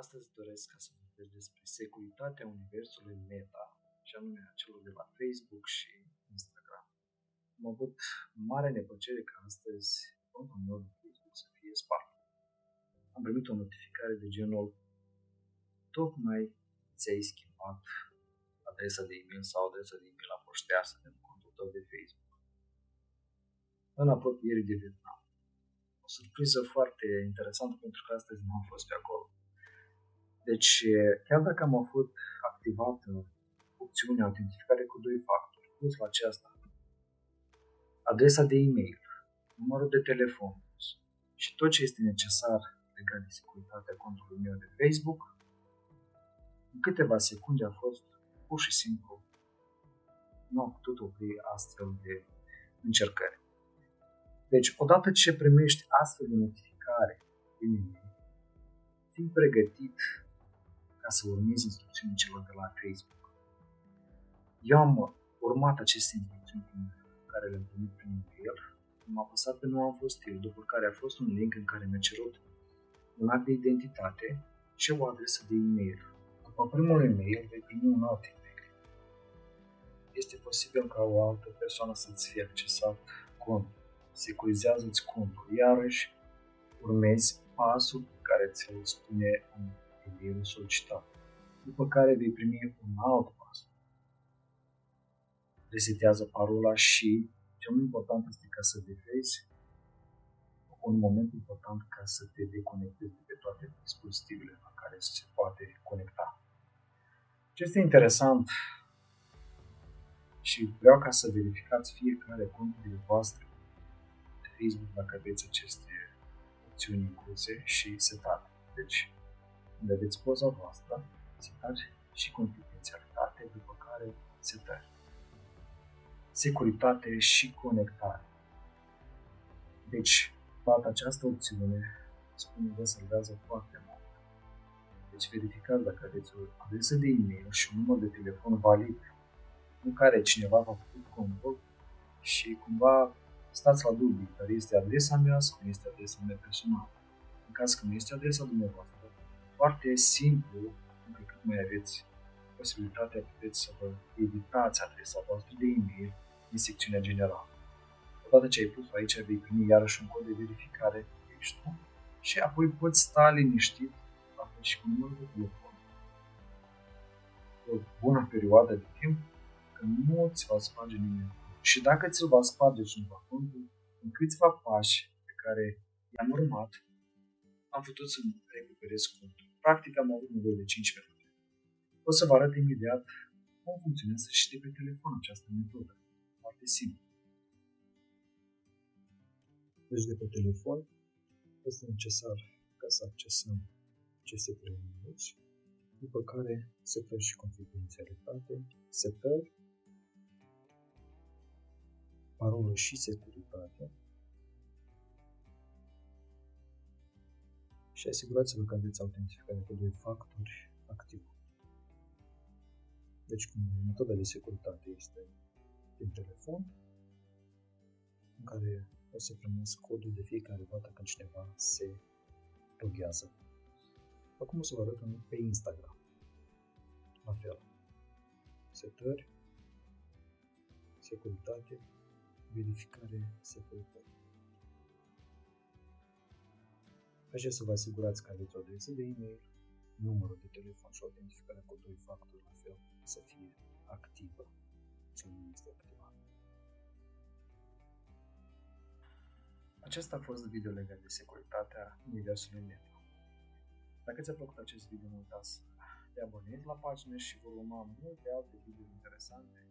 Astăzi doresc ca să vorbesc despre securitatea universului Meta, și anume a celor de la Facebook și Instagram. Am avut mare neplăcere ca astăzi contul meu de Facebook să fie spart. Am primit o notificare de genul: tocmai ți-ai schimbat adresa de e-mail sau adresa de e-mail apoșteasă de contul tău de Facebook în apropiere de Vietnam. O surpriză foarte interesantă pentru că astăzi nu am fost pe acolo. Deci, chiar dacă am avut activată opțiunea autentificare cu 2 factori, plus la aceasta adresa de e-mail, numărul de telefon și tot ce este necesar legat de securitatea contului meu de Facebook, în câteva secunde a fost pur și simplu, nu am putut opri astfel de încercări. Deci, odată ce primești astfel de notificare din e-mail, fii pregătit ca să urmezi instrucțiunile celor de la Facebook. Eu am urmat aceste instrucțiuni care le-am primit prin e-mail, am apăsat pe nu am fost eu, după care a fost un link în care mi-a cerut un act de identitate și o adresă de e-mail. După primul e-mail vei primi un alt e-mail. Este posibil ca o altă persoană să-ți fie accesat contul. Securizează-ți contul. Iarăși urmezi pasul care ți-l spune în e-mailul solicitat. După care vei primi un alt pas. Resetează parola și, cel mai important este ca să defezi un moment important ca să te deconectezi de pe toate dispozitivele la care se poate conecta. Ce este interesant și vreau ca să verificați fiecare conturile voastre de Facebook dacă aveți aceste opțiuni incluse și setate. Deci, unde aveți poza voastră, setare și confidențialitate, după care setări. Securitate și conectare. Deci, toată această opțiune, spune că salvează foarte mult. Deci, verificați dacă aveți o adresă de e-mail și un număr de telefon valid în care cineva v-a făcut contul și cumva stați la dubii, dar este adresa mea sau nu este adresa mea personală. În caz că nu este adresa dumneavoastră, foarte simplu, încă cât mai aveți posibilitatea, puteți să vă editați adresa voastră de e-mail din secțiunea generală. Odată ce ai pus-o aici, vei primi iarăși un cod de verificare extra și apoi poți sta liniștit și cu numărul de telefon o bună perioadă de timp, că nu ți va sparge nimeni. Și dacă ți-l va sparge cineva contul, în câțiva pași pe care i-am urmat, am putut să-mi recuperez contul. Practic am avut nevoie de 5 minute. O să vă arăt imediat cum funcționează și de pe telefon această metodă. Foarte simplu. Deci de pe telefon este necesar ca să accesăm aceste 3 minute, după care setări și confidențialitate, setări, parolă și securitate și asigurați-vă că aveți autentificare cu 2 factori activ. Deci, metoda de securitate este din telefon, în care o să primesc codul de fiecare dată când cineva se loghează. Acum o să vă arăt pe Instagram. La fel. Setări, securitate, verificare, securitate. Așa să vă asigurați că aveți o adresă de e-mail, numărul de telefon și autentificarea cu 2 factori, la fel, să fie activă. Să nu este activată. Acesta a fost video legat de securitatea universului Meta. Dacă ți-a plăcut acest video, nu uita să te abonezi la pagină și vor urma multe alte videouri interesante.